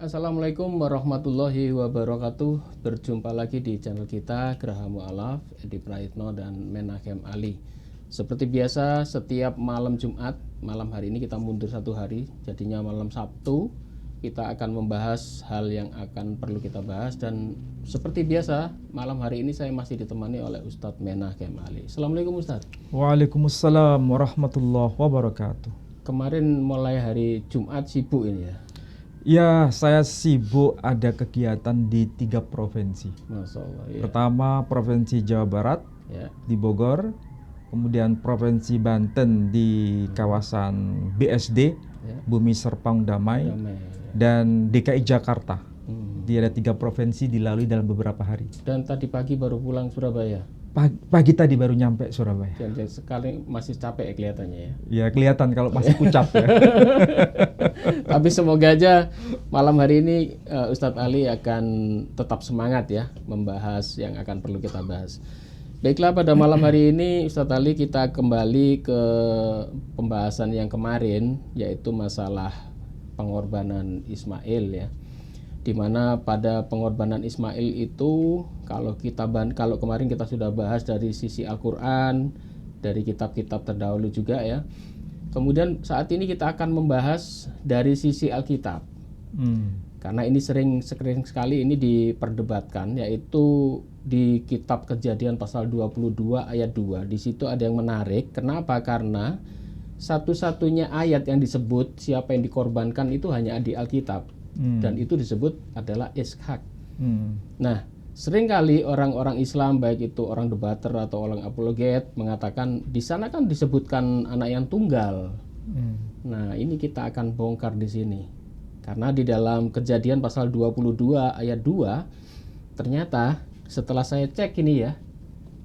Assalamualaikum warahmatullahi wabarakatuh. Berjumpa lagi di channel kita Geraha Mu'alaf, Edi Praitno dan Menachem Ali. Seperti biasa, setiap malam Jumat, malam hari ini kita mundur satu hari, jadinya malam Sabtu. Kita akan membahas hal yang akan perlu kita bahas. Dan seperti biasa, malam hari ini saya masih ditemani oleh Ustadz Menachem Ali. Assalamualaikum Ustadz. Waalaikumsalam warahmatullahi wabarakatuh. Kemarin mulai hari Jumat sibuk ini ya? Ya, saya sibuk ada kegiatan di 3 provinsi. Masya Allah ya. Pertama, Provinsi Jawa Barat Ya. di Bogor, kemudian Provinsi Banten di kawasan BSD, Ya. Bumi Serpong Damai, Damai. dan DKI Jakarta. Dia ada 3 provinsi dilalui dalam beberapa hari. Dan tadi pagi baru pulang Surabaya. Pagi tadi baru nyampe Surabaya. Dan sekali masih capek ya kelihatannya ya. Ya kelihatan kalau masih pucat ya. Tapi semoga aja malam hari ini Ustadz Ali akan tetap semangat ya membahas yang akan perlu kita bahas. Baiklah, pada malam hari ini Ustadz Ali kita kembali ke pembahasan yang kemarin, yaitu masalah pengorbanan Ismail ya. Dimana pada pengorbanan Ismail itu kalau kemarin kita sudah bahas dari sisi Al-Quran, dari kitab-kitab terdahulu juga ya. Kemudian saat ini kita akan membahas dari sisi Alkitab. Karena ini sering sekali ini diperdebatkan, yaitu di kitab Kejadian pasal 22 ayat 2. Di situ ada yang menarik. Kenapa? Karena satu-satunya ayat yang disebut siapa yang dikorbankan itu hanya di Alkitab. Dan itu disebut adalah Ishak. Nah, seringkali orang-orang Islam, baik itu orang debater atau orang apologet, mengatakan di sana kan disebutkan anak yang tunggal. Nah, ini kita akan bongkar di sini. Karena di dalam Kejadian pasal 22 ayat 2, ternyata setelah saya cek ini ya,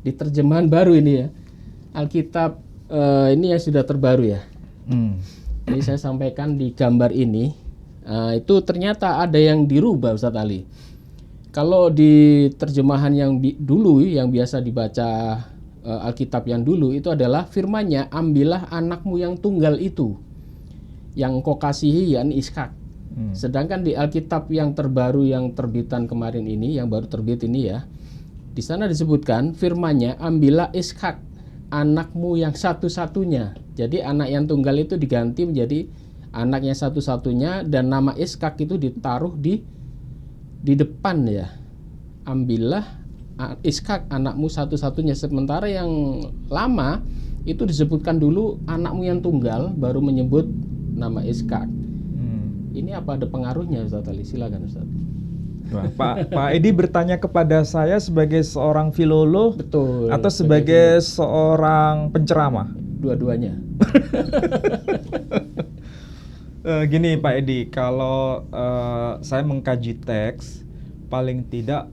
di terjemahan baru ini ya, Alkitab ini yang sudah terbaru ya. Jadi saya sampaikan di gambar ini. Itu ternyata ada yang dirubah Ustadz Ali. Kalau di terjemahan yang dulu yang biasa dibaca Alkitab yang dulu itu adalah firman-Nya, ambillah anakmu yang tunggal itu yang engkau kasihi, yakni Ishak. Sedangkan di Alkitab yang terbaru yang terbitan kemarin ini, yang baru terbit ini ya, di sana disebutkan firman-Nya, ambillah Ishak anakmu yang satu-satunya. Jadi anak yang tunggal itu diganti menjadi anaknya satu-satunya, dan nama Ishak itu ditaruh di depan ya. Ambillah Ishak anakmu satu-satunya. Sementara yang lama itu disebutkan dulu anakmu yang tunggal, baru menyebut nama Ishak. Ini apa ada pengaruhnya Ustadz Ali? Silakan Ustadz. Nah, Pak Edi bertanya kepada saya sebagai seorang filolog. Betul. Atau sebagai seorang penceramah? Dua-duanya. Gini Pak Edi, kalau saya mengkaji teks, paling tidak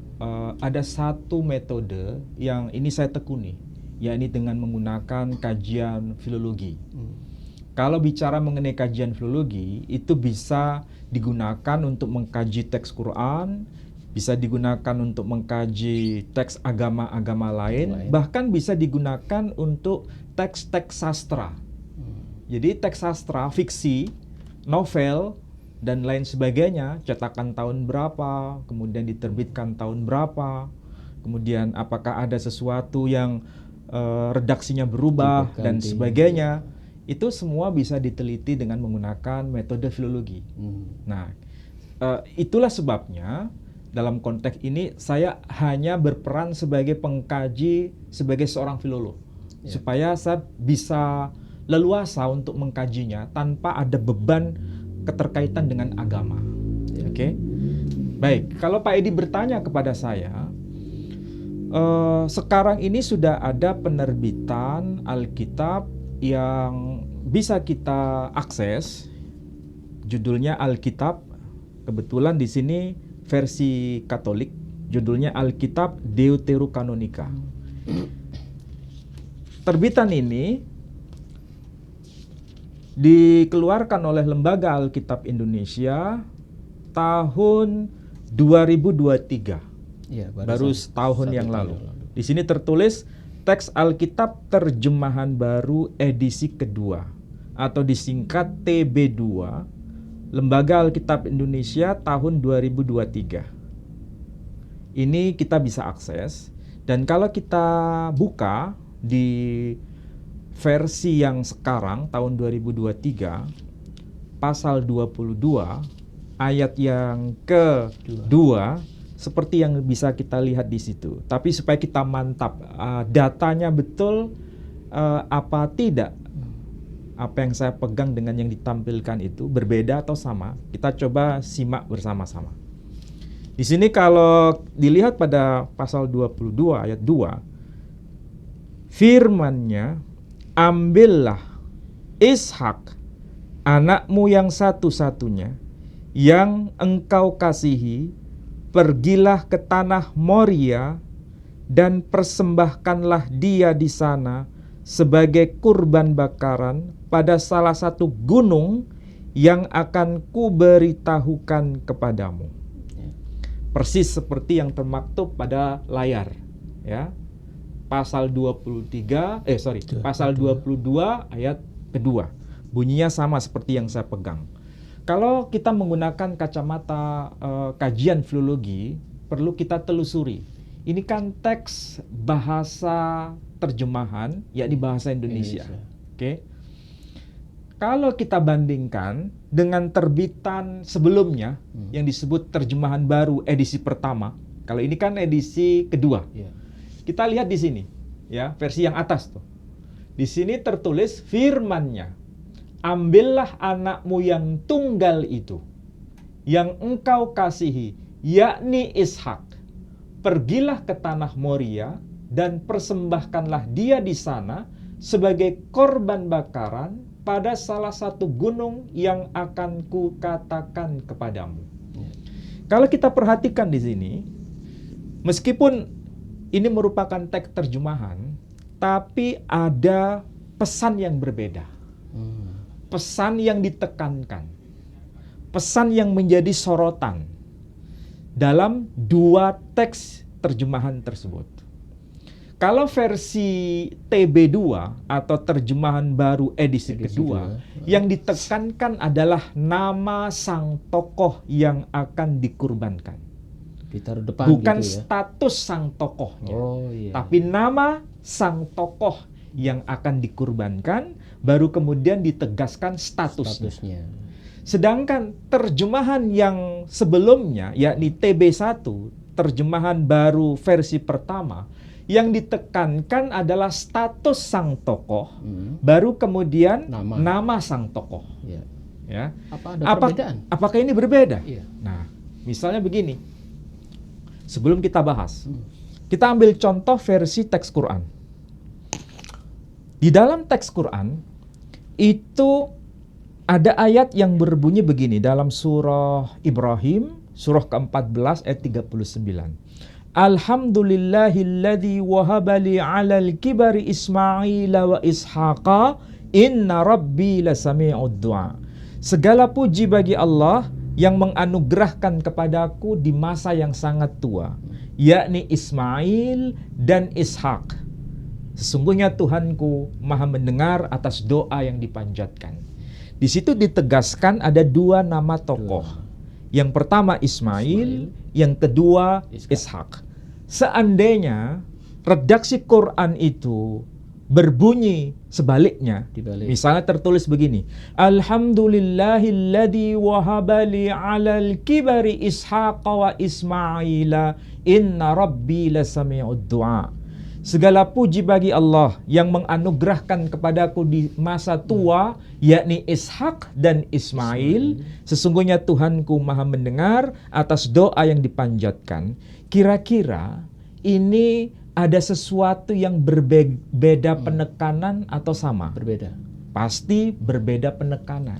ada satu metode yang ini saya tekuni, yakni dengan menggunakan kajian filologi. Kalau bicara mengenai kajian filologi, itu bisa digunakan untuk mengkaji teks Quran, bisa digunakan untuk mengkaji teks agama-agama lain, bahkan bisa digunakan untuk teks-teks sastra. Jadi teks sastra, fiksi, novel, dan lain sebagainya, cetakan tahun berapa, kemudian diterbitkan tahun berapa, kemudian apakah ada sesuatu yang redaksinya berubah, dan sebagainya. Itu semua bisa diteliti dengan menggunakan metode filologi. Nah, itulah sebabnya dalam konteks ini saya hanya berperan sebagai pengkaji, sebagai seorang filolog, supaya saya bisa leluasa untuk mengkajinya tanpa ada beban keterkaitan dengan agama. Oke? Baik, kalau Pak Edi bertanya kepada saya, sekarang ini sudah ada penerbitan Alkitab yang bisa kita akses, judulnya Alkitab. Kebetulan di sini versi Katolik, judulnya Alkitab Deuterokanonika. Terbitan ini dikeluarkan oleh Lembaga Alkitab Indonesia tahun 2023. Ya, baru setahun yang lalu. Di sini tertulis teks Alkitab terjemahan baru edisi kedua atau disingkat TB2 Lembaga Alkitab Indonesia tahun 2023. Ini kita bisa akses, dan kalau kita buka di versi yang sekarang tahun 2023 pasal 22 ayat yang kedua, seperti yang bisa kita lihat di situ. Tapi supaya kita mantap datanya betul apa tidak, apa yang saya pegang dengan yang ditampilkan itu berbeda atau sama, kita coba simak bersama-sama. Di sini kalau dilihat pada pasal 22 ayat 2, firman-Nya, ambillah Ishak, anakmu yang satu-satunya, yang engkau kasihi, pergilah ke tanah Moria dan persembahkanlah dia di sana sebagai kurban bakaran pada salah satu gunung yang akan kuberitahukan kepadamu. Persis seperti yang termaktub pada layar, ya. Pasal 22 ayat kedua. Bunyinya sama seperti yang saya pegang. Kalau kita menggunakan kacamata kajian filologi, perlu kita telusuri. Ini kan teks bahasa terjemahan, yakni bahasa Indonesia. Oke. Kalau kita bandingkan dengan terbitan sebelumnya yang disebut terjemahan baru edisi pertama, kalau ini kan edisi kedua. Kita lihat di sini, ya, versi yang atas tuh. Di sini tertulis firman-Nya, ambillah anakmu yang tunggal itu, yang engkau kasihi, yakni Ishak. Pergilah ke tanah Moria dan persembahkanlah dia di sana sebagai korban bakaran pada salah satu gunung yang akan kukatakan kepadamu. Kalau kita perhatikan di sini, meskipun ini merupakan teks terjemahan, tapi ada pesan yang berbeda. Pesan yang ditekankan. Pesan yang menjadi sorotan dalam dua teks terjemahan tersebut. Kalau versi TB2 atau terjemahan baru edisi kedua, yang ditekankan adalah nama sang tokoh yang akan dikurbankan. Ditaruh depan bukan gitu ya? Status sang tokohnya, tapi nama sang tokoh yang akan dikurbankan, baru kemudian ditegaskan statusnya. Sedangkan terjemahan yang sebelumnya, yakni TB1, terjemahan baru versi pertama, yang ditekankan adalah status sang tokoh, baru kemudian nama sang tokoh. Ya. Apa ada perbedaan? Apakah ini berbeda? Iya. Nah, misalnya begini. Sebelum kita bahas, kita ambil contoh versi teks Quran. Di dalam teks Quran, itu ada ayat yang berbunyi begini dalam surah Ibrahim, surah ke-14 ayat 39. Alhamdulillahilladzi wahabali 'alal kibari Ismaila wa Ishaqa, inna rabbi lasami'ud du'a. Segala puji bagi Allah yang menganugerahkan kepadaku di masa yang sangat tua, yakni Ismail dan Ishak. Sesungguhnya Tuhanku maha mendengar atas doa yang dipanjatkan. Di situ ditegaskan ada dua nama tokoh. Yang pertama Ismail, yang kedua Ishak. Seandainya redaksi Quran itu berbunyi sebaliknya, misalnya tertulis begini, Alhamdulillahilladzi wahabali 'alal kibari Ishaqa wa Ismaila, inna rabbi lasami'ud du'a. Segala puji bagi Allah yang menganugerahkan kepadaku di masa tua, yakni Ishak dan Ismail. Sesungguhnya Tuhanku maha mendengar atas doa yang dipanjatkan. Kira-kira ini ada sesuatu yang berbeda penekanan atau sama? Berbeda. Pasti berbeda penekanan.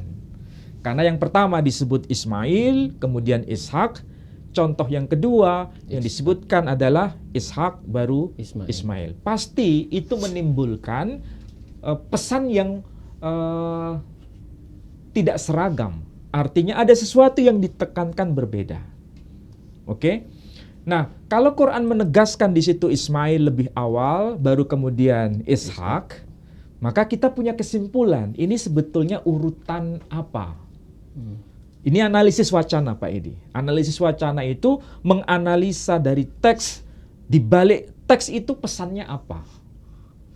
Karena yang pertama disebut Ismail, kemudian Ishak. Contoh yang kedua yang disebutkan adalah Ishak baru Ismail. Pasti itu menimbulkan pesan yang tidak seragam. Artinya ada sesuatu yang ditekankan berbeda. Oke? Nah, kalau Quran menegaskan di situ Ismail lebih awal, baru kemudian Ishak, maka kita punya kesimpulan. Ini sebetulnya urutan apa? Ini analisis wacana, Pak Edi. Analisis wacana itu menganalisa dari teks, di balik teks itu pesannya apa.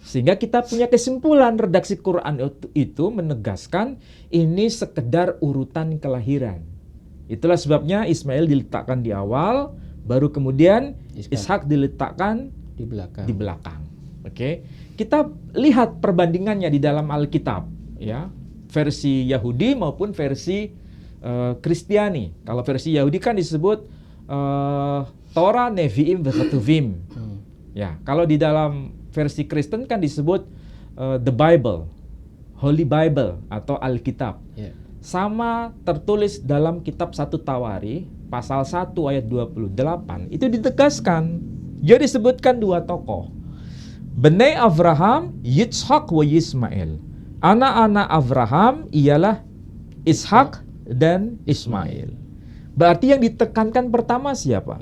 Sehingga kita punya kesimpulan redaksi Quran itu menegaskan ini sekedar urutan kelahiran. Itulah sebabnya Ismail diletakkan di awal, baru kemudian Ishak diletakkan di belakang. Oke. Kita lihat perbandingannya di dalam Alkitab, ya. Versi Yahudi maupun versi Kristiani. Kalau versi Yahudi kan disebut Torah, Nevi'im, Ketuvim. Ya, kalau di dalam versi Kristen kan disebut the Bible, Holy Bible atau Alkitab. Sama tertulis dalam kitab 1 Tawari pasal 1 ayat 28 itu ditegaskan. Jadi disebutkan dua tokoh. Bnei Abraham, Yitzhak wa Yismail. Anak-anak Abraham ialah Ishak dan Ismail. Berarti yang ditekankan pertama siapa?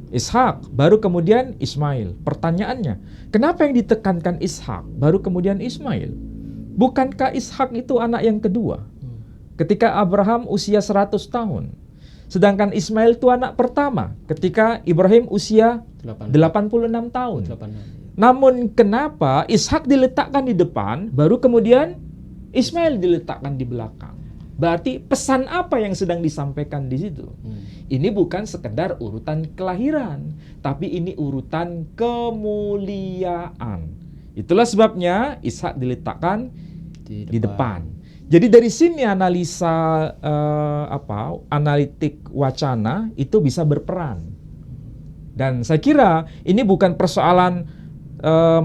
Ishak, baru kemudian Ismail. Pertanyaannya, kenapa yang ditekankan Ishak, baru kemudian Ismail? Bukankah Ishak itu anak yang kedua? Ketika Abraham usia 100 tahun. Sedangkan Ismail itu anak pertama ketika Ibrahim usia 86 tahun. Namun kenapa Ishak diletakkan di depan, baru kemudian Ismail diletakkan di belakang? Berarti pesan apa yang sedang disampaikan di situ? Ini bukan sekedar urutan kelahiran, tapi ini urutan kemuliaan. Itulah sebabnya Ishak diletakkan di depan. Jadi dari sini analisa analitik wacana itu bisa berperan. Dan saya kira ini bukan persoalan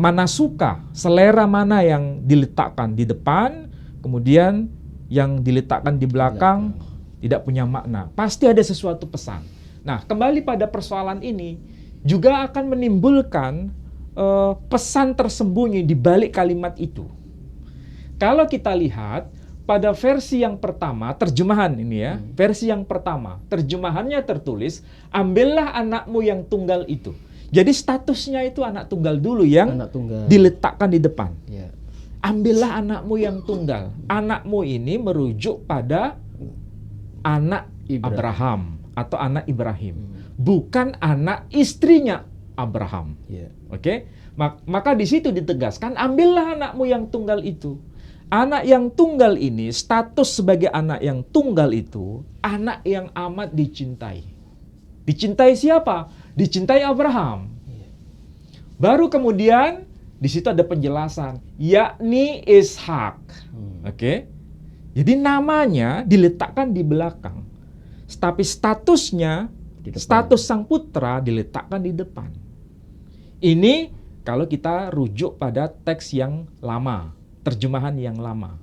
mana suka, selera mana yang diletakkan di depan, kemudian yang diletakkan di belakang tidak punya makna. Pasti ada sesuatu pesan. Nah, kembali pada persoalan ini juga akan menimbulkan pesan tersembunyi di balik kalimat itu. Kalau kita lihat pada versi yang pertama, terjemahan ini ya, versi yang pertama, terjemahannya tertulis, ambillah anakmu yang tunggal itu. Jadi statusnya itu anak tunggal dulu yang diletakkan di depan. Ambillah anakmu yang tunggal. Anakmu ini merujuk pada anak Abraham atau anak Ibrahim, bukan anak istrinya Abraham. Oke? Maka di situ ditegaskan, ambillah anakmu yang tunggal itu. Anak yang tunggal ini, status sebagai anak yang tunggal itu, anak yang amat dicintai. Dicintai siapa? Dicintai Abraham. Baru kemudian di situ ada penjelasan, yakni Ishak. Oke? Jadi namanya diletakkan di belakang. Tapi statusnya, status sang putra diletakkan di depan. Ini kalau kita rujuk pada teks yang lama. Terjemahan yang lama.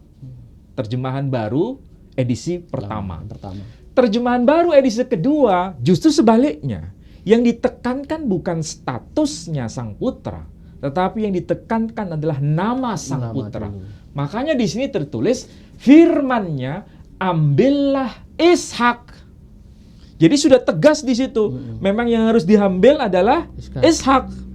Terjemahan baru edisi pertama. Terjemahan baru edisi kedua justru sebaliknya. Yang ditekankan bukan statusnya sang putra, tetapi yang ditekankan adalah nama sang putra. Makanya di sini tertulis firman-Nya, ambillah Ishak. Jadi sudah tegas di situ. Memang yang harus diambil adalah Ishak.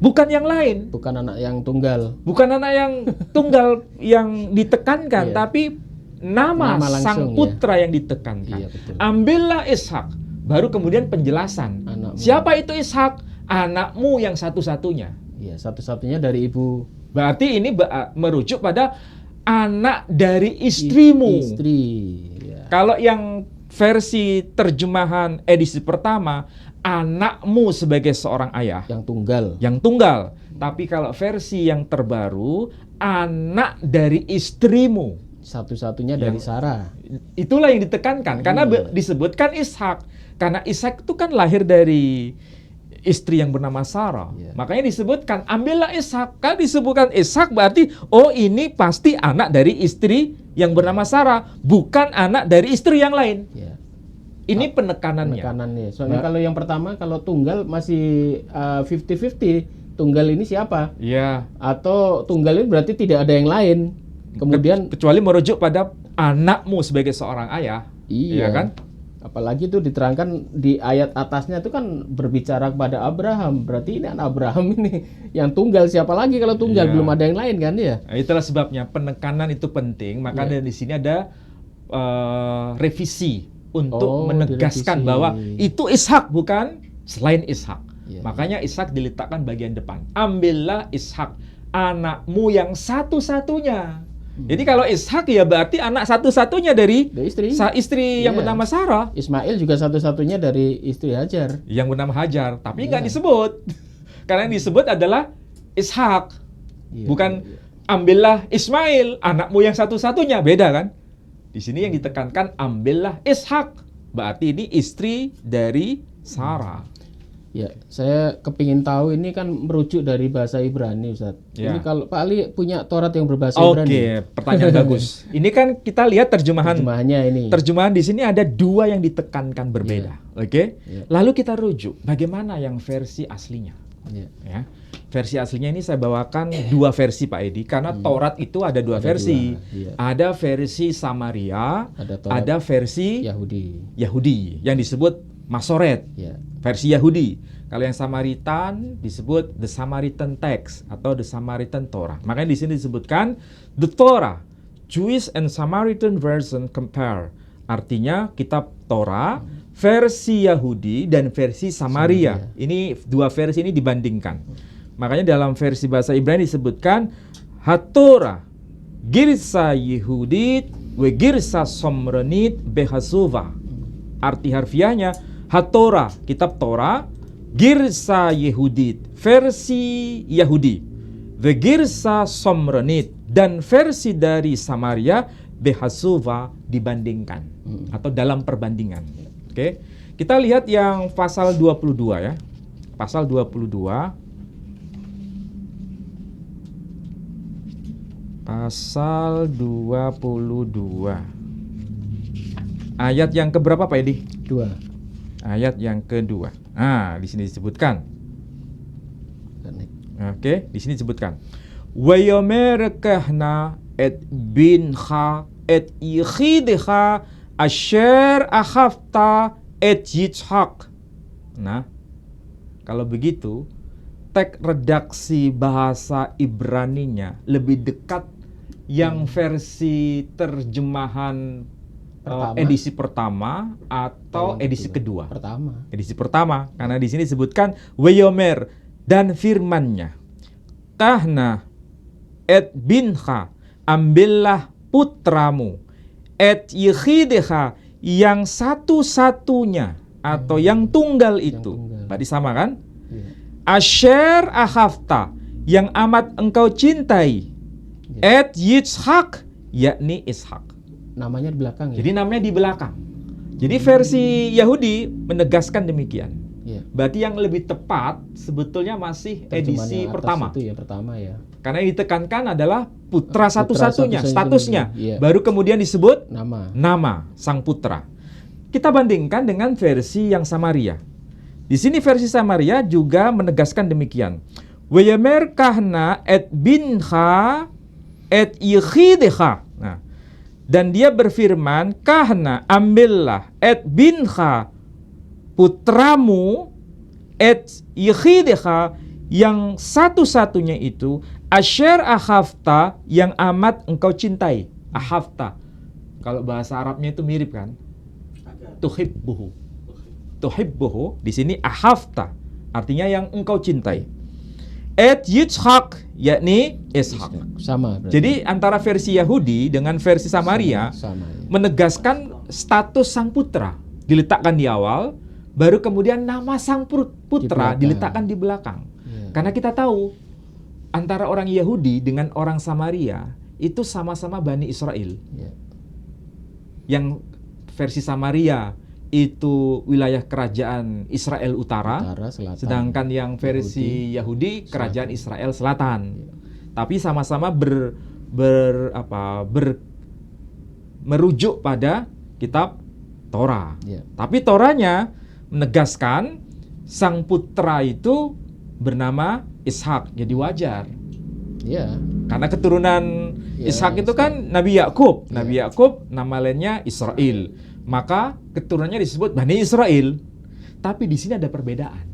Bukan yang lain. Bukan anak yang tunggal. Bukan anak yang tunggal yang ditekankan, tapi nama sang putra yang ditekankan. Ambillah Ishak. Baru kemudian penjelasan. Anakmu. Siapa itu Ishak? Anakmu yang satu-satunya. Iya, satu-satunya dari ibu. Berarti ini merujuk pada anak dari istrimu. Istri. Ya. Kalau yang versi terjemahan edisi pertama, anakmu sebagai seorang ayah. Yang tunggal. Tapi kalau versi yang terbaru, anak dari istrimu. Satu-satunya dari Sarah. Itulah yang ditekankan. Karena disebutkan Ishak. Karena Ishak itu kan lahir dari istri yang bernama Sarah. Makanya disebutkan, ambillah Ishak. Kan disebutkan Ishak berarti, oh ini pasti anak dari istri yang bernama Sarah. Bukan anak dari istri yang lain. Ini penekanannya. Soalnya kalau yang pertama, kalau tunggal masih 50-50. Tunggal ini siapa? Atau tunggal ini berarti tidak ada yang lain. Kemudian kecuali merujuk pada anakmu sebagai seorang ayah. Iya kan? Apalagi itu diterangkan di ayat atasnya itu kan berbicara kepada Abraham. Berarti ini anak Abraham ini yang tunggal. Siapa lagi kalau tunggal? Belum ada yang lain kan ya? Nah, itulah sebabnya penekanan itu penting. Maka di sini ada revisi untuk Oh, menegaskan direvisi. bahwa itu Ishak bukan selain Ishak. Iya. Makanya Ishak diletakkan bagian depan. Ambillah Ishak, anakmu yang satu-satunya. Jadi kalau Ishak ya berarti anak satu-satunya dari Dari istri. istri yang Iya. bernama Sarah, Ismail juga satu-satunya dari istri Hajar. yang bernama Hajar, tapi nggak Iya. disebut. Karena yang disebut adalah Ishak. Iya, Bukan iya, iya. ambillah Ismail, anakmu yang satu-satunya, beda kan? Di sini yang ditekankan ambillah Ishak, berarti ini istri dari Sarah. Ya, saya kepingin tahu ini kan merujuk dari bahasa Ibrani, Ustaz. Ya. Ini kalau Pak Ali punya Taurat yang berbahasa Oke, Ibrani. pertanyaan bagus. Ini kan kita lihat terjemahan. Terjemahannya ini. Terjemahan di sini ada dua yang ditekankan berbeda, oke? Iya. Lalu kita rujuk bagaimana yang versi aslinya. Ya. Ya. Versi aslinya ini saya bawakan dua versi Pak Edi karena Taurat itu ada dua Ada versi. dua, iya. Ada versi Samaria, Ada Taurat ada versi Yahudi. Yahudi yang disebut Masoret, Ya. versi Yahudi. Kalau yang Samaritan disebut the Samaritan text atau the Samaritan Torah. Makanya di sini disebutkan the Torah, Jewish and Samaritan version compare. Artinya kitab Torah versi Yahudi dan versi Samaria. Ini dua versi ini dibandingkan. Makanya dalam versi bahasa Ibrani disebutkan Hatorah Girsa Yehudit we Girsa Somronit Behasuva. Arti harfiahnya Hatorah, kitab Torah, Girsa Yehudit, versi Yahudi, the Girsa Somronit, dan versi dari Samaria Behasuva dibandingkan atau dalam perbandingan. Oke. Kita lihat yang pasal 22 ya. Pasal 22. Pasal 22. Ayat yang keberapa Pak Edi? 2. Ayat yang kedua. Nah, di sini disebutkan. Oke, di sini disebutkan. Wa yomer kahna et binha et ikhidha asher akhafta et yitzhak. Nah, kalau begitu, teks redaksi bahasa Ibraninya lebih dekat yang versi terjemahan Pertama. edisi pertama atau edisi kedua. Pertama. Edisi pertama, karena di sini disebutkan Weyomer dan firmannya. Kahna et binha, ambillah putramu, et yichideha, yang satu-satunya atau yang tunggal itu. tunggal. Berarti sama kan? Ya. Asher ahafta, yang amat engkau cintai. Et Yitzhak, yakni Ishak. Namanya di belakang ya. Jadi namanya di belakang. Jadi versi Yahudi menegaskan demikian. Ya. Berarti yang lebih tepat sebetulnya masih Terjemahan edisi yang atas pertama. Itu ya pertama ya. Karena yang ditekankan adalah putra satu-satunya, satu-satunya statusnya. dulu, iya. Baru kemudian disebut Nama. sang putra. Kita bandingkan dengan versi yang Samaria. Di sini versi Samaria juga menegaskan demikian. Weyemer kahna et binha et yichideha. Nah, dan dia berfirman, kahna, ambillah, et binha, putramu, et yichideha, yang satu-satunya itu, asher ahafta, yang amat engkau cintai. Ahafta. Kalau bahasa Arabnya itu mirip kan? Tuhibbuhu. Tuhibbuhu, di sini ahafta, artinya yang engkau cintai. Et Yitzhak, yakni Ishak. Sama berarti. Jadi antara versi Yahudi dengan versi Samaria sama ya. menegaskan status sang putra diletakkan di awal, baru kemudian nama sang putra Di belakang. diletakkan di belakang. Ya. Karena kita tahu antara orang Yahudi dengan orang Samaria itu sama-sama Bani Israel. Ya. Yang versi Samaria itu wilayah kerajaan Israel Utara, Selatan. sedangkan yang versi Yahudi kerajaan Israel Selatan. Tapi sama-sama merujuk pada kitab Torah. Ya. Tapi Torahnya menegaskan sang putra itu bernama Ishak, jadi wajar. Ya. Karena keturunan Ya, Ishak itu Ishak. kan Nabi Yakub. Ya. Nabi Yakub nama lainnya Israel. Maka keturunannya disebut Bani Israel. Tapi di sini ada perbedaan.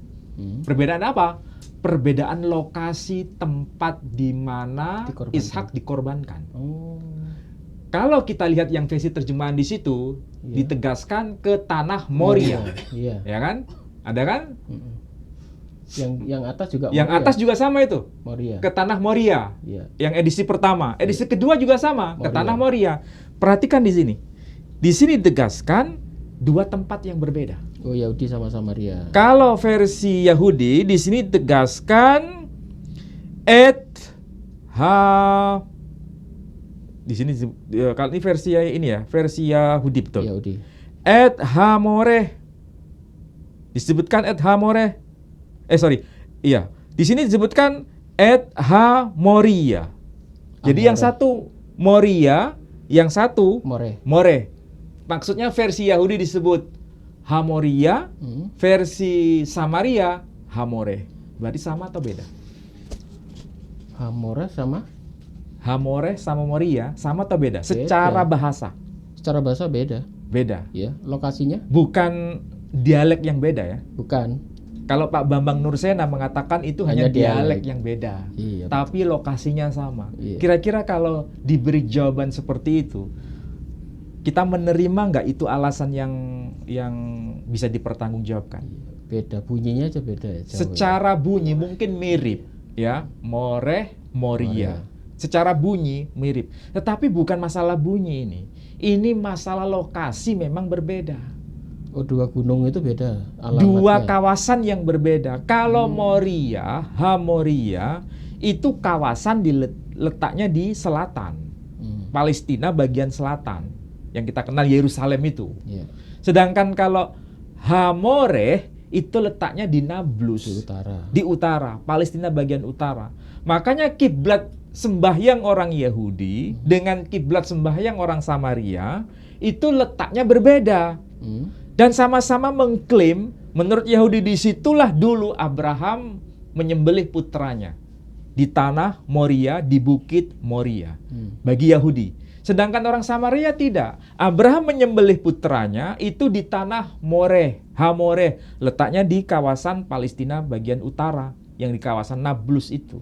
Perbedaan apa? Perbedaan lokasi tempat di mana Dikorbankan. Ishak dikorbankan. Oh. Kalau kita lihat yang versi terjemahan di situ, Iya. ditegaskan ke tanah Moria. Iya. Ya kan? Ada kan? Mm-mm. Yang atas juga Yang Moria. atas juga sama itu. Moria. Ke tanah Moria. Iya. Yang edisi pertama. Edisi kedua juga sama, ke Moria. tanah Moria. Perhatikan di sini. Di sini ditegaskan dua tempat yang berbeda. Oh, Yahudi sama Samaria. Kalau versi Yahudi di sini ditegaskan et ha, di sini kalau ini versi ini ya, versi Yahudi betul. Yahudi. Et hamoreh, disebutkan et hamoreh. Iya. Di sini disebutkan et hamoria. Jadi yang Amoreh. satu Moria, yang satu More. More. Maksudnya versi Yahudi disebut Hamoria, Hmm. versi Samaria Hamore. Berarti sama atau beda? Hamora sama Hamore sama Moria sama atau beda? Secara bahasa secara bahasa beda. beda. Ya, lokasinya Bukan dialek yang beda ya. bukan. Kalau Pak Bambang Nursena mengatakan itu hanya Hanya dialek dialek. yang beda. Iya. Tapi lokasinya sama. Iya. Kira-kira kalau diberi jawaban seperti itu, kita menerima nggak itu alasan yang bisa dipertanggungjawabkan? Beda, bunyinya aja beda ya. jauh ya. Secara bunyi mungkin mirip, ya, Moreh, Moria. Secara bunyi mirip, tetapi bukan masalah bunyi ini. Ini masalah lokasi memang berbeda. Oh, dua gunung itu beda alamatnya. Dua kawasan yang berbeda. Kalau Moria, Hamoria itu kawasan letaknya di selatan, Palestina bagian selatan, yang kita kenal Yerusalem itu. Iya. Sedangkan kalau Hamoreh itu letaknya di Nablus, Di utara. di utara, Palestina bagian utara. Makanya kiblat sembahyang orang Yahudi dengan kiblat sembahyang orang Samaria itu letaknya berbeda. Hmm. Dan sama-sama mengklaim, menurut Yahudi disitulah dulu Abraham menyembelih putranya. Di tanah Moria, di bukit Moria. Bagi Yahudi. Sedangkan orang Samaria tidak. Abraham menyembelih putranya itu di tanah Moreh, Hamoreh. Letaknya di kawasan Palestina bagian utara. Yang di kawasan Nablus itu.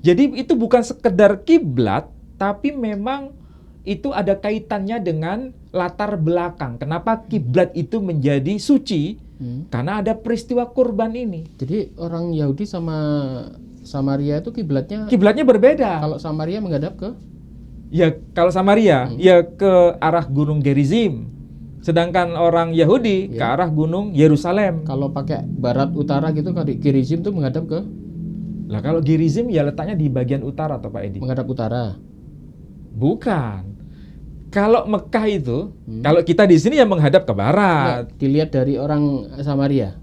Jadi itu bukan sekedar kiblat, tapi memang itu ada kaitannya dengan latar belakang. Kenapa kiblat itu menjadi suci? Karena ada peristiwa kurban ini. Jadi orang Yahudi sama Samaria itu Kiblatnya berbeda. kalau Samaria menghadap ke Ya kalau Samaria ya ke arah Gunung Gerizim. Sedangkan orang Yahudi ke arah Gunung Yerusalem. kalau pakai barat utara gitu, kalau di Gerizim tuh menghadap ke Lah kalau Gerizim ya letaknya di bagian utara atau Pak Edi? menghadap utara. Bukan. Kalau Mekah itu, kalau kita di sini ya menghadap ke barat. Dilihat dari orang Samaria.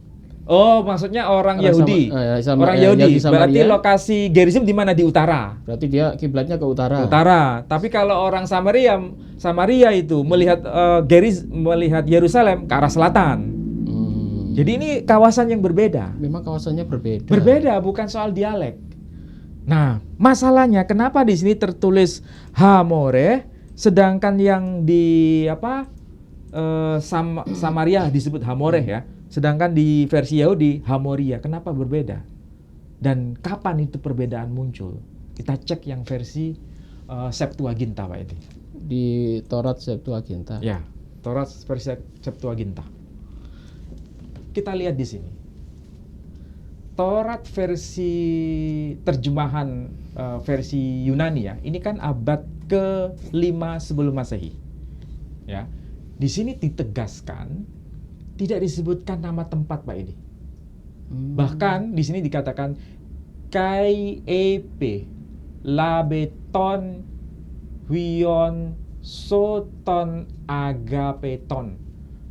Oh, maksudnya orang Orang Yahudi. sama Orang Yahudi Yahudi. Samaria. Berarti lokasi Gerizim di mana? Di utara. Berarti dia kiblatnya ke utara. Utara. Tapi kalau orang Samaria itu melihat melihat Yerusalem ke arah selatan. Jadi ini kawasan yang berbeda. Memang kawasannya berbeda. Berbeda, bukan soal dialek. Nah, masalahnya kenapa di sini tertulis Hamoreh, sedangkan yang di Samaria disebut Hamoreh ya, sedangkan di versi Yahudi Hamoria. Kenapa berbeda? Dan kapan itu perbedaan muncul? Kita cek yang versi Septuaginta, Pak Edi. Di Taurat Septuaginta. Ya, Taurat versi Septuaginta. Kita lihat di sini. Taurat versi terjemahan versi Yunani ya. Ini kan abad ke-5 sebelum Masehi. Ya. Di sini ditegaskan tidak disebutkan nama tempat, Pak Edi. Bahkan di sini dikatakan kai epe labeton huion soton agapeton.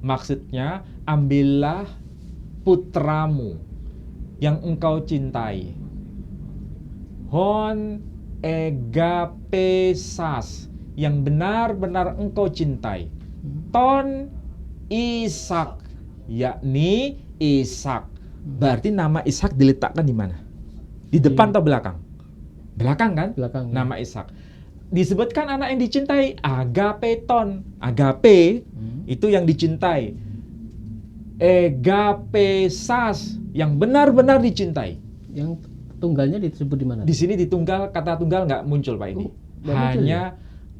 Maksudnya ambillah putramu yang engkau cintai. Hon egapesas, yang benar-benar engkau cintai. Ton Ishak, yakni Ishak. Berarti nama Ishak diletakkan di mana? Di depan atau belakang? Belakang kan? Belakang. Nama Ishak. Disebutkan anak yang dicintai, agapeton. Agape itu yang dicintai. Egapesas, yang benar-benar dicintai. Yang tunggalnya disebut di mana? Di sini ditunggal, kata tunggal nggak muncul Pak ini. nggak muncul Hanya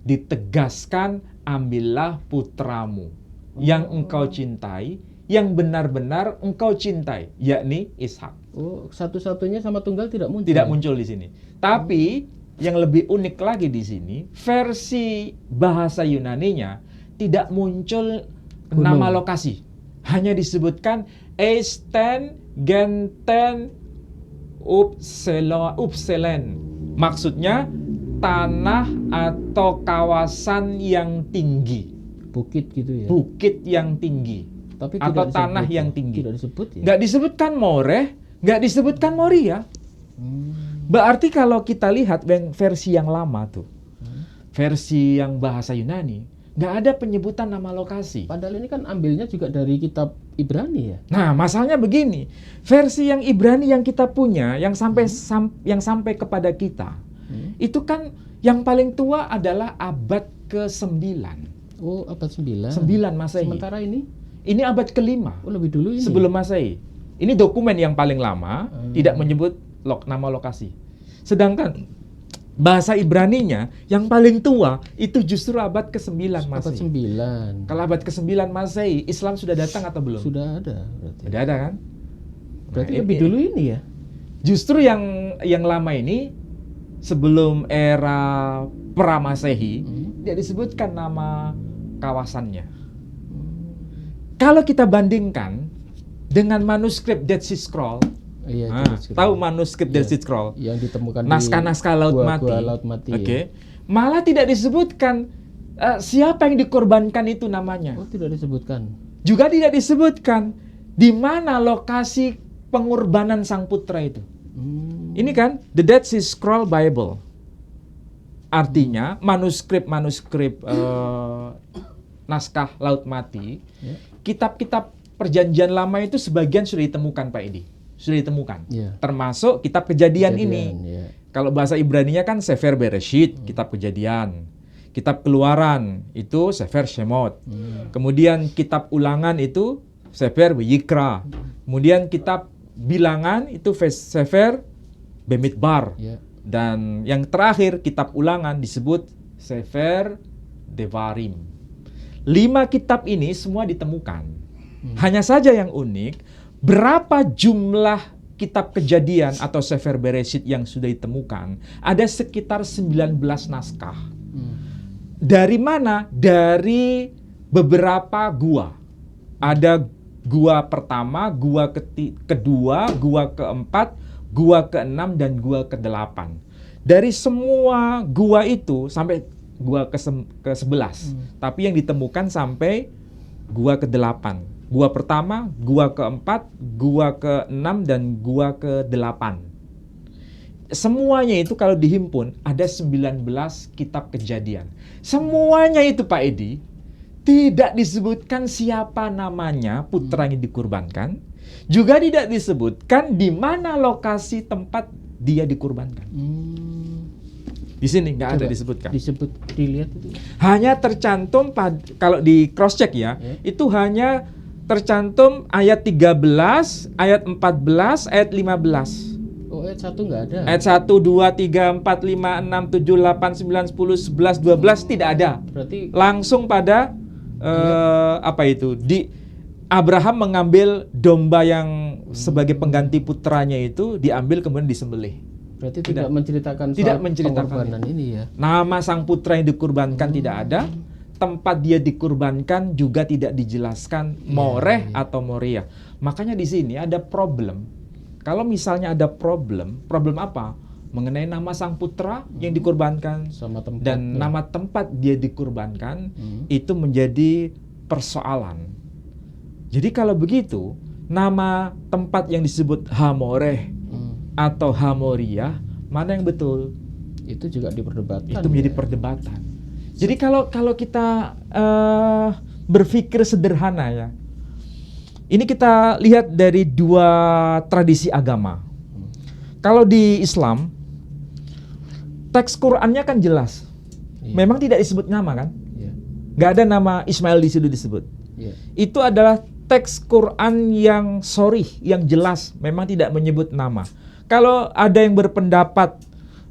ditegaskan, ambillah putramu yang engkau cintai, yang benar-benar engkau cintai, yakni Ishak. Oh, satu-satunya sama tunggal tidak muncul. Tidak muncul di sini. Tapi yang lebih unik lagi di sini, versi bahasa Yunaninya tidak muncul nama lokasi. Hanya disebutkan esten, genten, upselen. Maksudnya tanah atau kawasan yang tinggi. Bukit gitu ya. Bukit yang tinggi. Tapi atau tidak tanah disebut yang ya? tinggi. Tidak disebut ya. Nggak disebutkan Moreh, nggak disebutkan Moria. Berarti kalau kita lihat versi yang lama tuh, versi yang bahasa Yunani, nggak ada penyebutan nama lokasi. Padahal ini kan ambilnya juga dari kitab Ibrani ya. Nah, masalahnya begini, versi yang Ibrani yang kita punya, yang sampai kepada kita, itu kan yang paling tua adalah abad ke-9. Oh, abad 9. 9 Masehi. Sementara ini? Ini abad ke-5. Oh, lebih dulu ini. Sebelum Masehi. Ini dokumen yang paling lama, tidak menyebut nama lokasi. Sedangkan bahasa Ibraninya yang paling tua itu justru abad ke-9 Masehi. Abad 9. Kalau abad ke-9 Masehi, Islam sudah datang atau belum? Sudah ada berarti. Sudah ada kan? Berarti Nah, lebih dulu ini ya. Justru yang lama ini sebelum era pra-Masehi, tidak disebutkan nama kawasannya. Kalau kita bandingkan dengan manuskrip Dead Sea Scroll, tahu manuskrip Dead Sea Scroll? Yang ditemukan naskah-naskah Laut Mati. Laut Mati. Oke. Malah tidak disebutkan siapa yang dikorbankan itu namanya. Oh, tidak disebutkan. Juga tidak disebutkan di mana lokasi pengorbanan sang putra itu. Ini kan The Dead Sea Scroll Bible. Artinya manuskrip naskah Laut Mati, kitab-kitab perjanjian lama itu sebagian sudah ditemukan Pak Edi. Sudah ditemukan. Termasuk kitab Kejadian ini. Kalau bahasa Ibraninya kan Sefer Bereshit, kitab Kejadian. Kitab Keluaran itu Sefer Shemot. Kemudian kitab Ulangan itu Sefer Yikra. Kemudian kitab Bilangan itu Sefer Bemidbar. Dan yang terakhir kitab Ulangan disebut Sefer Devarim. 5 kitab ini semua ditemukan. Hanya saja yang unik, berapa jumlah kitab Kejadian atau Sefer Bereshit yang sudah ditemukan? Ada sekitar 19 naskah. Dari mana? Dari beberapa gua. Ada gua pertama, gua kedua, gua keempat, gua ke-6, dan gua ke-8. Dari semua gua itu sampai gua ke-11. Tapi yang ditemukan sampai gua ke-8. Gua pertama, gua ke-4, gua ke-6, dan gua ke-8. Semuanya itu kalau dihimpun ada 19 kitab Kejadian. Semuanya itu Pak Edi tidak disebutkan siapa namanya putra yang dikurbankan, juga tidak disebutkan di mana lokasi tempat dia dikurbankan. Di sini nggak ada disebutkan. Disebut, dilihat itu. Hanya tercantum kalau di cross check ya, itu hanya tercantum ayat 13, ayat 14, ayat 15. Oh, ayat 1 nggak ada. Ayat 1, 2, 3, 4, 5, 6, 7, 8, 9, 10, 11, 12 tidak ada. Berarti langsung pada apa itu? Abraham mengambil domba yang sebagai pengganti putranya itu, diambil kemudian disembelih. Berarti tidak menceritakan pengorbanan ini ya. Nama sang putra yang dikurbankan tidak ada. Tempat dia dikurbankan juga tidak dijelaskan Moreh atau Moria. Makanya di sini ada problem. Kalau misalnya ada problem apa? Mengenai nama sang putra yang dikurbankan sama tempat dan nama tempat dia dikurbankan, itu menjadi persoalan. Jadi kalau begitu, nama tempat yang disebut Hamoreh atau Hamoria, mana yang betul? Itu juga diperdebatkan. Itu menjadi perdebatan. Jadi kalau kita berpikir sederhana ya, ini kita lihat dari 2 tradisi agama. Kalau di Islam, teks Qur'annya kan jelas. Memang tidak disebut nama kan? Nggak ada nama Ismail di situ disebut. Itu adalah teks Quran yang sharih, yang jelas, memang tidak menyebut nama. Kalau ada yang berpendapat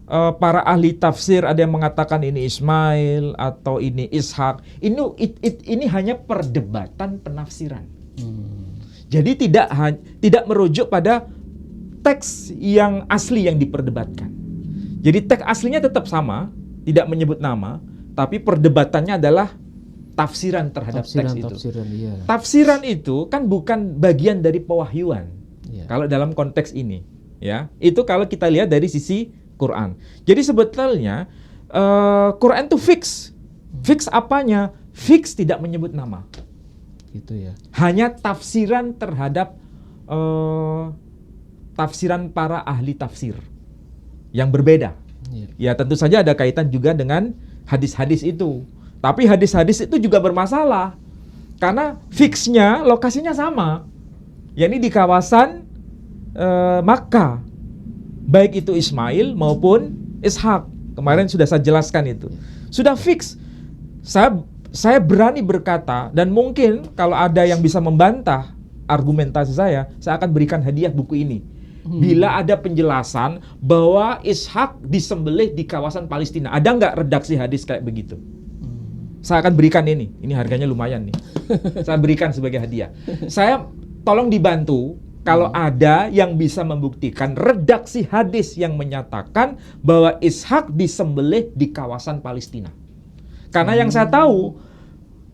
para ahli tafsir ada yang mengatakan ini Ismail atau ini Ishak. Ini hanya perdebatan penafsiran. Jadi tidak merujuk pada teks yang asli yang diperdebatkan. Jadi teks aslinya tetap sama, tidak menyebut nama, tapi perdebatannya adalah tafsiran terhadap teks itu. Iya. Tafsiran itu kan bukan bagian dari pewahyuan. Iya. Kalau dalam konteks ini, ya, itu kalau kita lihat dari sisi Quran. Jadi sebetulnya Quran itu fix. Fix apanya? Fix tidak menyebut nama. Gitu ya. Hanya tafsiran terhadap tafsiran para ahli tafsir yang berbeda. Iya. Ya tentu saja ada kaitan juga dengan hadis-hadis itu. Tapi hadis-hadis itu juga bermasalah karena fixnya lokasinya sama, yakni di kawasan Makkah, baik itu Ismail maupun Ishak. Kemarin sudah saya jelaskan itu, sudah fix. Saya berani berkata, dan mungkin kalau ada yang bisa membantah argumentasi saya akan berikan hadiah buku ini. Bila ada penjelasan bahwa Ishak disembelih di kawasan Palestina, ada nggak redaksi hadis kayak begitu? Saya akan berikan ini harganya lumayan nih. Saya berikan sebagai hadiah. Saya tolong dibantu kalau ada yang bisa membuktikan redaksi hadis yang menyatakan bahwa Ishak disembelih di kawasan Palestina. Karena yang saya tahu,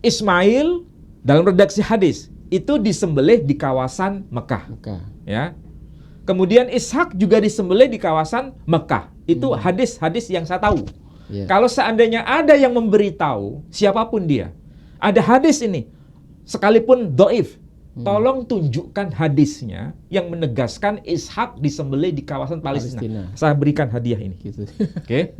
Ismail dalam redaksi hadis itu disembelih di kawasan Mekah. Ya. Kemudian Ishak juga disembelih di kawasan Mekah. Itu hadis-hadis yang saya tahu. Yeah. Kalau seandainya ada yang memberitahu, siapapun dia, ada hadis ini, sekalipun dhaif, tolong tunjukkan hadisnya yang menegaskan Ishak disembelih di kawasan Palestina. Saya berikan hadiah ini. Gitu. Oke.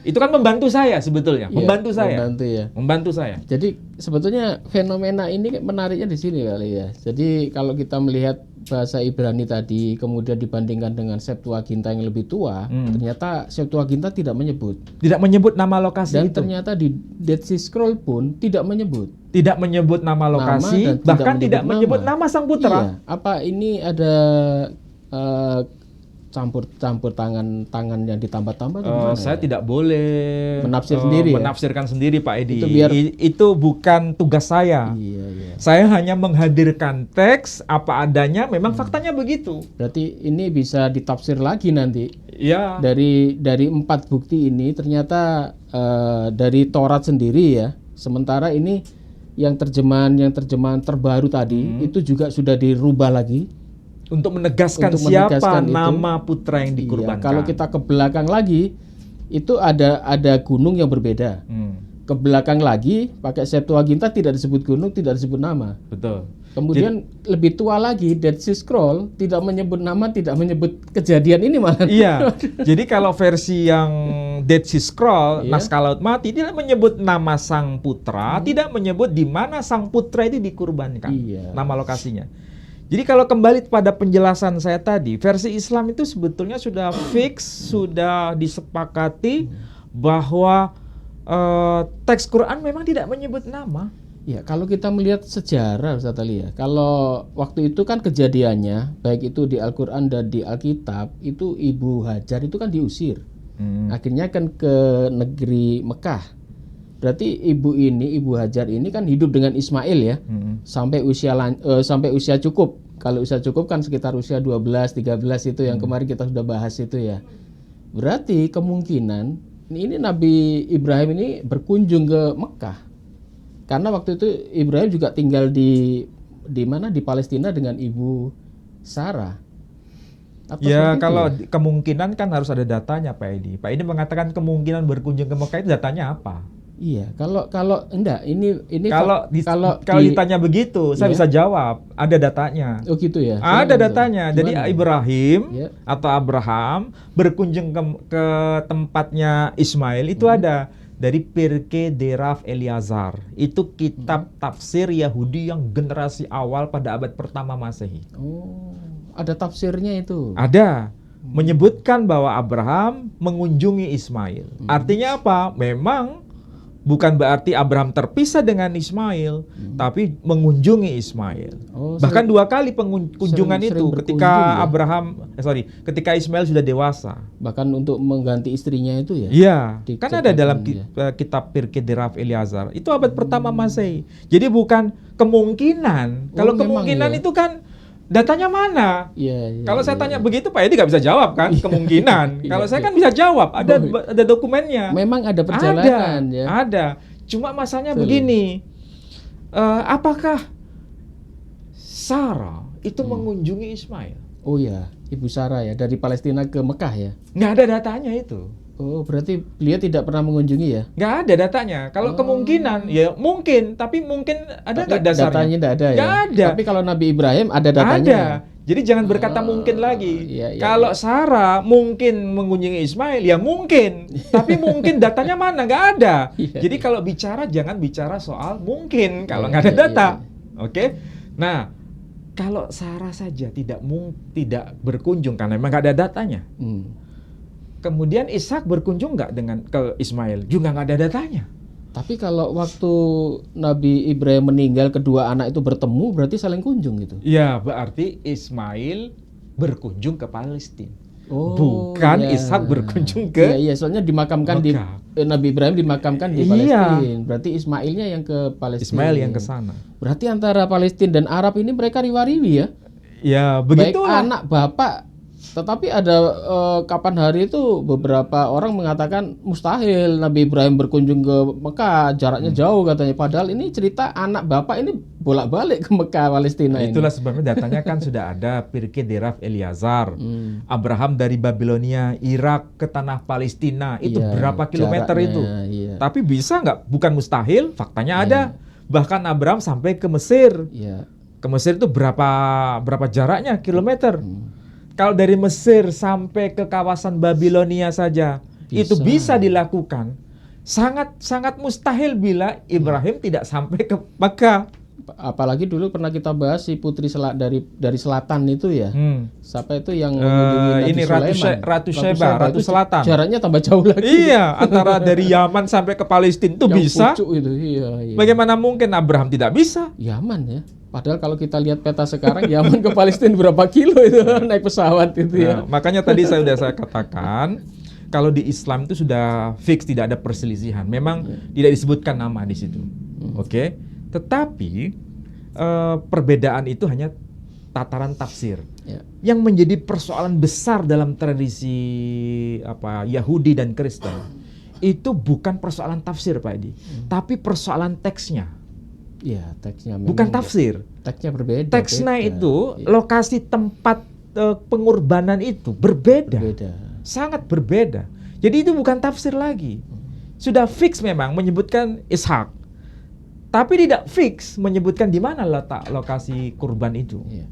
Itu kan membantu saya sebetulnya, membantu saya. Jadi sebetulnya fenomena ini menariknya di sini kali ya. Jadi kalau kita melihat bahasa Ibrani tadi kemudian dibandingkan dengan Septuaginta yang lebih tua, ternyata Septuaginta tidak menyebut nama lokasi dan itu. ternyata di Dead Sea Scroll pun tidak menyebut nama lokasi, bahkan tidak menyebut nama sang putra. Iya. Apa ini ada campur tangan yang ditambah-tambah? Saya tidak boleh menafsirkan sendiri Pak Edi. Itu bukan tugas saya. Iya. Saya hanya menghadirkan teks apa adanya. Memang faktanya begitu. Berarti ini bisa ditafsir lagi nanti. Ya. Dari 4 bukti ini ternyata dari Taurat sendiri ya. Sementara ini yang terjemahan terbaru tadi itu juga sudah dirubah lagi. Untuk menegaskan siapa nama putra yang dikurbankan. Iya, kalau kita ke belakang lagi, itu ada gunung yang berbeda. Ke belakang lagi, pakai Septuaginta tidak disebut gunung, tidak disebut nama. Betul. Kemudian lebih tua lagi, Dead Sea Scroll tidak menyebut nama, tidak menyebut kejadian ini malah. Iya. Jadi kalau versi yang Dead Sea Scroll, naskah Laut Mati tidak menyebut nama sang putra, tidak menyebut di mana sang putra itu dikurbankan. Nama lokasinya. Jadi kalau kembali pada penjelasan saya tadi, versi Islam itu sebetulnya sudah fix, sudah disepakati bahwa teks Quran memang tidak menyebut nama. Ya, kalau kita melihat sejarah Ustaz Ali ya, kalau waktu itu kan kejadiannya, baik itu di Al-Quran dan di Alkitab, itu Ibu Hajar itu kan diusir. Akhirnya kan ke negeri Mekah. Berarti Ibu Hajar ini kan hidup dengan Ismail ya, sampai usia cukup. Kalau usia cukup kan sekitar usia 12-13 itu yang kemarin kita sudah bahas itu ya. Berarti kemungkinan ini Nabi Ibrahim ini berkunjung ke Mekah. Karena waktu itu Ibrahim juga tinggal di mana, di Palestina dengan Ibu Sarah. Ya kalau kemungkinan kan harus ada datanya Pak Edi. Pak Edi mengatakan kemungkinan berkunjung ke Mekah itu datanya apa? Iya, kalau enggak ini kalau ditanya begitu, saya bisa jawab, ada datanya. Oh gitu ya. Ada datanya. Jadi Ibrahim atau Abraham berkunjung ke tempatnya Ismail itu ada dari Pirkei de Rav Eliazar. Itu kitab tafsir Yahudi yang generasi awal pada abad pertama Masehi. Oh, ada tafsirnya itu. Ada. Menyebutkan bahwa Abraham mengunjungi Ismail. Artinya apa? Memang Bukan berarti Abraham terpisah dengan Ismail, tapi mengunjungi Ismail. Oh, Bahkan 2 kali kunjungan sering itu berkunjung ketika ya? ketika Ismail sudah dewasa. Bahkan untuk mengganti istrinya itu ya? Iya, Di kan ada dalam catatan, kitab Pirkei de Rav Eliazar. Itu abad pertama Masehi. Jadi bukan kemungkinan. Kalau memang kemungkinan ya? itu kan datanya mana? Iya, Kalau saya tanya begitu Pak Edi nggak bisa jawab kan kemungkinan. Iya, Kalau saya iya. kan bisa jawab, ada dokumennya. Memang ada perjalanan ada, ya. ada. Cuma masalahnya Betul. begini, apakah Sarah itu mengunjungi Ismail? Oh ya, Ibu Sarah ya, dari Palestina ke Mekah ya? Nggak ada datanya itu. Oh, berarti beliau tidak pernah mengunjungi ya? Nggak ada datanya. Kalau kemungkinan, ya mungkin, tapi mungkin ada Tapi nggak dasarnya? datanya tidak ada ya? Nggak ada. Tapi kalau Nabi Ibrahim ada datanya. Ada. Jadi jangan berkata mungkin lagi. Iya, iya, Kalau Sarah mungkin mengunjungi Ismail, ya mungkin. Tapi mungkin datanya mana? Nggak ada. Iya, Jadi kalau bicara, jangan bicara soal mungkin. Kalau Iya, nggak ada iya, data. iya. Oke? Nah, kalau Sarah saja tidak berkunjung karena memang nggak ada datanya. Kemudian Ishak berkunjung nggak dengan ke Ismail? Juga nggak ada datanya. Tapi kalau waktu Nabi Ibrahim meninggal, kedua anak itu bertemu, berarti saling kunjung gitu? Ya, berarti Ismail berkunjung ke Palestina. Oh, Bukan iya. Ishak berkunjung ke Iya, soalnya dimakamkan Mekah. Nabi Ibrahim dimakamkan di Iya. Palestina. Berarti Ismailnya yang ke Palestina. Ismail yang ke sana. Berarti antara Palestina dan Arab ini mereka riwa-riwi ya? Ya, Baik begitulah. anak bapak. Tetapi ada kapan hari itu beberapa orang mengatakan mustahil Nabi Ibrahim berkunjung ke Mekah, jaraknya jauh katanya. Padahal ini cerita anak bapak ini bolak-balik ke Mekah Palestina ini. Itulah sebabnya datanya kan sudah ada Pirkei de Rav Eliazar. Abraham dari Babilonia, Irak ke tanah Palestina. Itu Iya, berapa kilometer jaraknya, itu? iya. Tapi bisa nggak? Bukan mustahil, faktanya ada. Iya. Bahkan Abraham sampai ke Mesir. Iya. Ke Mesir itu berapa jaraknya? Kilometer. Kalau dari Mesir sampai ke kawasan Babilonia saja, itu bisa dilakukan. Sangat mustahil bila Ibrahim tidak sampai ke Mekah. Apalagi dulu pernah kita bahas si putri dari selatan itu ya. Siapa itu yang Ini Ratu Sheba, Ratu Selatan. Jaraknya tambah jauh lagi. Iya, antara dari Yaman sampai ke Palestina itu Yang bisa. pucuk itu. Iya. Bagaimana mungkin Abraham tidak bisa? Yaman ya. Padahal kalau kita lihat peta sekarang Yaman ke Palestina berapa kilo itu naik pesawat itu ya. Nah, makanya tadi saya katakan kalau di Islam itu sudah fix tidak ada perselisihan. Memang tidak disebutkan nama di situ. Oke. Tetapi perbedaan itu hanya tataran tafsir. Ya. Yang menjadi persoalan besar dalam tradisi Yahudi dan Kristen itu bukan persoalan tafsir Pak Edi, tapi persoalan teksnya. Iya, teksnya Bukan tafsir. Teksnya berbeda. Teksnya beda. itu Iya. lokasi tempat pengorbanan itu berbeda. Sangat berbeda. Jadi itu bukan tafsir lagi. Sudah fix memang menyebutkan Ishak. Tapi tidak fix menyebutkan di mana letak lokasi kurban itu. Iya.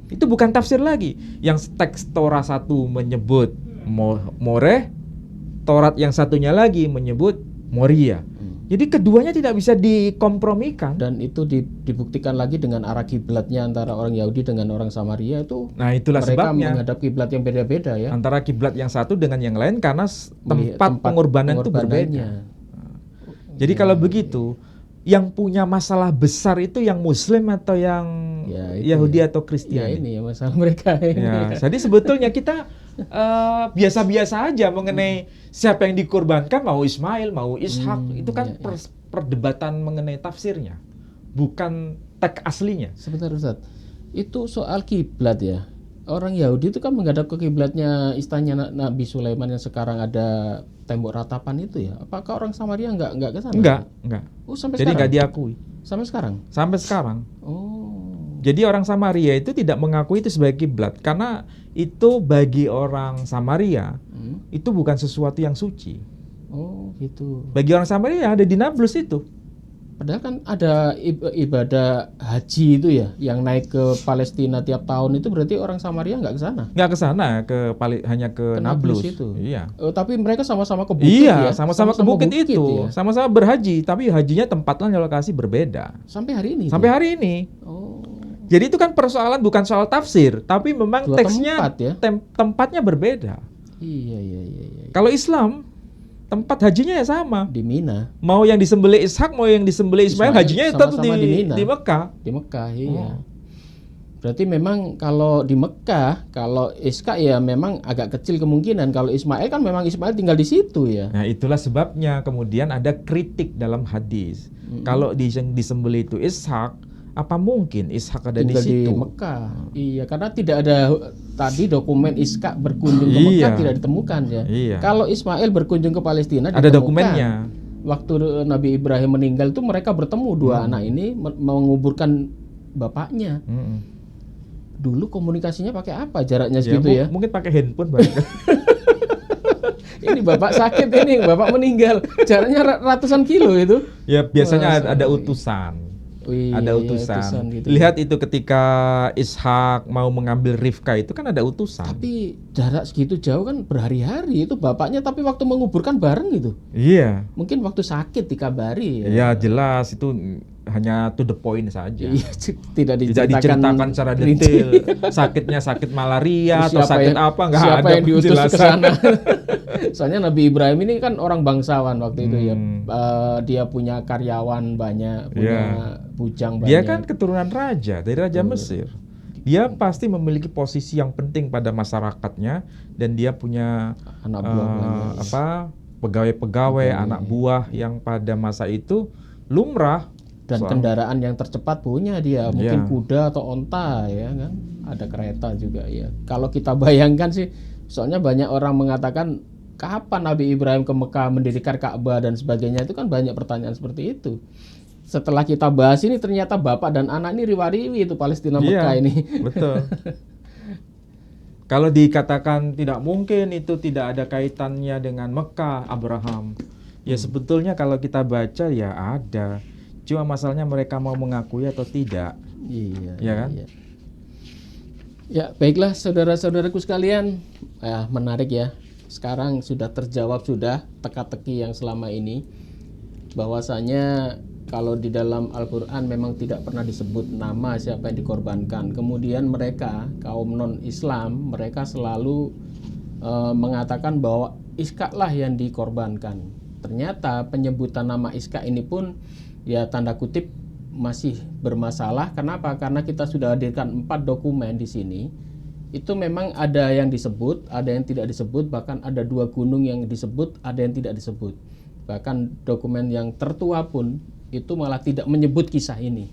Itu bukan tafsir lagi. Yang teks Torah satu menyebut Moreh, Taurat yang satunya lagi menyebut Moria. Jadi keduanya tidak bisa dikompromikan. Dan itu dibuktikan lagi dengan arah kiblatnya antara orang Yahudi dengan orang Samaria itu. Nah, itulah mereka sebabnya menghadap kiblat yang beda-beda ya. antara kiblat yang satu dengan yang lain karena tempat pengorbanan itu berbeda. Jadi kalau begitu, yang punya masalah besar itu yang Muslim atau yang Yahudi atau Kristiani? Ya ini ya masalah mereka ini. Ya, jadi sebetulnya kita biasa-biasa aja mengenai siapa yang dikorbankan, mau Ismail, mau Ishak, itu kan perdebatan mengenai tafsirnya, bukan teks aslinya. Sebentar Ustaz, itu soal kiblat ya. Orang Yahudi itu kan menghadap ke kiblatnya istananya Nabi Sulaiman yang sekarang ada tembok ratapan itu ya. Apakah orang Samaria nggak ke sana? Enggak. Oh, sampai Jadi sekarang? nggak diakui. Sampai sekarang? Sampai sekarang. Oh. Jadi orang Samaria itu tidak mengakui itu sebagai kiblat karena itu bagi orang Samaria itu bukan sesuatu yang suci. Oh, gitu. Bagi orang Samaria ada di Nablus itu. Padahal kan ada ibadah haji itu ya, yang naik ke Palestina tiap tahun itu berarti orang Samaria nggak ke sana? Nggak ke sana, hanya ke Nablus itu. Iya. Tapi mereka sama-sama ke bukit ya? Iya, sama-sama ke bukit itu, ya? sama-sama berhaji, tapi hajinya tempatnya lokasi berbeda. Sampai hari ini? Sampai hari ini. Oh. Jadi itu kan persoalan bukan soal tafsir, tapi memang Dua teksnya tempat ya? tempatnya berbeda. Iya. Kalau Islam tempat hajinya ya sama. Di Mina. Mau yang disembelih Ishak, mau yang disembelih Ismail, hajinya tetap sama-sama di Mina. di Mekah. Di Mekah, iya. Berarti memang kalau di Mekah, kalau Ishak ya memang agak kecil kemungkinan. Kalau Ismail kan memang Ismail tinggal di situ ya. Nah, itulah sebabnya kemudian ada kritik dalam hadis. Kalau disembelih itu Ishak, apa mungkin Ishak ada Tinggal di situ? Di Mekah. Iya, karena tidak ada tadi dokumen Ishak berkunjung ke Mekah tidak ditemukan ya. Iya. Kalau Ismail berkunjung ke Palestina Ada dokumennya. Waktu Nabi Ibrahim meninggal itu mereka bertemu dua anak ini menguburkan bapaknya. Dulu komunikasinya pakai apa? Jaraknya segitu ya? Mungkin pakai handphone banget. Ini bapak sakit ini, bapak meninggal. Jaraknya ratusan kilo itu. Ya biasanya ada utusan. Ada utusan. Gitu. Lihat itu ketika Ishak mau mengambil Rifka itu kan ada utusan. Tapi jarak segitu jauh kan berhari-hari itu bapaknya, tapi waktu menguburkan bareng gitu. Iya. Mungkin waktu sakit dikabari ya. Ya jelas itu hanya to the point saja. Iya, tidak diceritakan secara detail. Sakitnya sakit malaria atau sakit apa nggak ada. Siapa yang diutus ke sana? Soalnya Nabi Ibrahim ini kan orang bangsawan waktu itu ya. Dia punya karyawan banyak, punya bujang banyak. Dia kan keturunan raja dari Raja Mesir. Dia pasti memiliki posisi yang penting pada masyarakatnya dan dia punya anak buah banyak. Pegawai-pegawai, anak buah yang pada masa itu lumrah. Dan kendaraan yang tercepat punya dia, mungkin kuda atau onta ya kan, ada kereta juga ya. Kalau kita bayangkan sih, soalnya banyak orang mengatakan kapan Nabi Ibrahim ke Mekah mendirikan Ka'bah dan sebagainya, itu kan banyak pertanyaan seperti itu. Setelah kita bahas ini ternyata bapak dan anak ini riwariwi itu Palestina Mekah ini. Betul. Kalau dikatakan tidak mungkin itu tidak ada kaitannya dengan Mekah, Abraham. Ya sebetulnya kalau kita baca ya ada. Cuma masalahnya mereka mau mengakui atau tidak. Iya. Ya kan? Iya. Ya, baiklah saudara-saudaraku sekalian. Menarik ya. Sekarang sudah terjawab sudah teka-teki yang selama ini. Bahwasanya kalau di dalam Al-Qur'an memang tidak pernah disebut nama siapa yang dikorbankan. Kemudian mereka kaum non-Islam, mereka selalu mengatakan bahwa Ishak lah yang dikorbankan. Ternyata penyebutan nama Ishak ini pun ya tanda kutip masih bermasalah. Kenapa? Karena kita sudah hadirkan 4 dokumen di sini. Itu memang ada yang disebut, ada yang tidak disebut, bahkan ada 2 gunung yang disebut, ada yang tidak disebut. Bahkan dokumen yang tertua pun itu malah tidak menyebut kisah ini.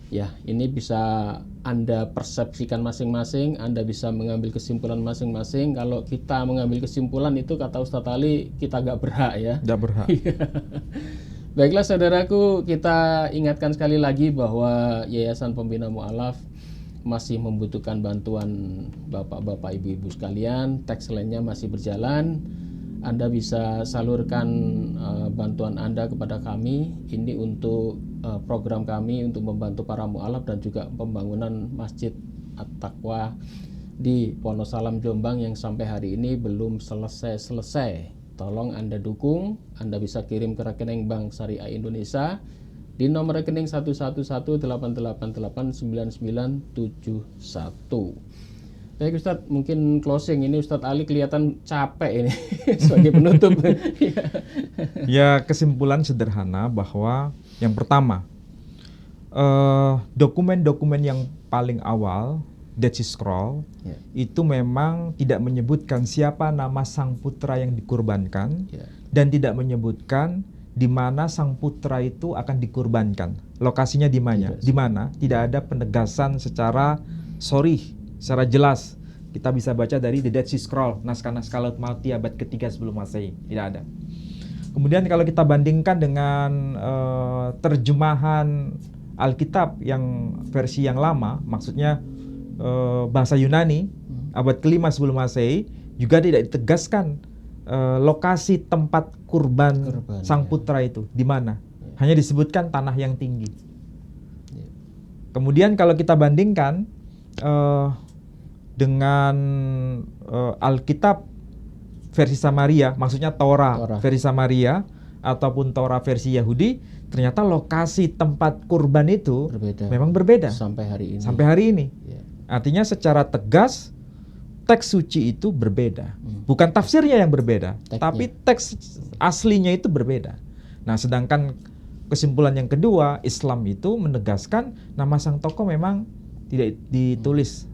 Ya, ini bisa Anda persepsikan masing-masing, Anda bisa mengambil kesimpulan masing-masing. Kalau kita mengambil kesimpulan itu kata Ustadz Ali, kita gak berhak ya. Gak berhak. Baiklah saudaraku, kita ingatkan sekali lagi bahwa Yayasan Pembina Mu'alaf masih membutuhkan bantuan bapak-bapak, ibu-ibu sekalian. Tax line-nya masih berjalan. Anda bisa salurkan bantuan Anda kepada kami. Ini untuk program kami untuk membantu para mu'alaf dan juga pembangunan Masjid At-Taqwa di Wonosalam Jombang yang sampai hari ini belum selesai. Tolong Anda dukung. Anda bisa kirim ke rekening Bank Syariah Indonesia di nomor rekening 11188889971. Baik Ustadz, mungkin closing ini Ustadz Ali kelihatan capek ini sebagai penutup. Ya kesimpulan sederhana bahwa yang pertama dokumen-dokumen yang paling awal Dead Sea Scroll itu memang tidak menyebutkan siapa nama sang putra yang dikurbankan dan tidak menyebutkan di mana sang putra itu akan dikurbankan. Lokasinya di mana? Di mana? Tidak ada penegasan secara secara jelas. Kita bisa baca dari The Dead Sea Scroll, naskah-naskah Laut Malti abad ketiga sebelum Masehi. Tidak ada. Kemudian kalau kita bandingkan dengan terjemahan Alkitab yang versi yang lama, maksudnya bahasa Yunani abad kelima sebelum Masehi, juga tidak ditegaskan lokasi tempat kurban sang putra itu di mana. Hanya disebutkan tanah yang tinggi. Kemudian kalau kita bandingkan dengan Alkitab versi Samaria, maksudnya Torah versi Samaria ataupun Torah versi Yahudi, ternyata lokasi tempat kurban itu memang berbeda sampai hari ini. Artinya secara tegas teks suci itu berbeda. Bukan tafsirnya yang berbeda, Teksnya. tapi teks aslinya itu berbeda. Nah, sedangkan kesimpulan yang kedua, Islam itu menegaskan nama sang tokoh memang tidak ditulis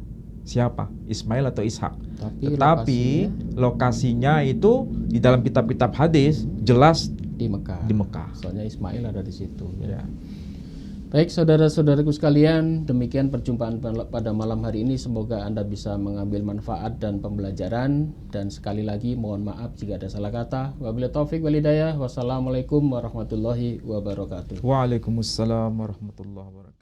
siapa, Ismail atau Ishak. Tetapi lokasinya itu di dalam kitab-kitab hadis jelas di Mekah. di Mekah. Soalnya Ismail ada di situ. Ya. Baik saudara-saudaraku sekalian, demikian perjumpaan pada malam hari ini. Semoga Anda bisa mengambil manfaat dan pembelajaran. Dan sekali lagi mohon maaf jika ada salah kata. Wabillahi taufik wal hidayah. Wassalamualaikum warahmatullahi wabarakatuh. Waalaikumsalam warahmatullahi wabarakatuh.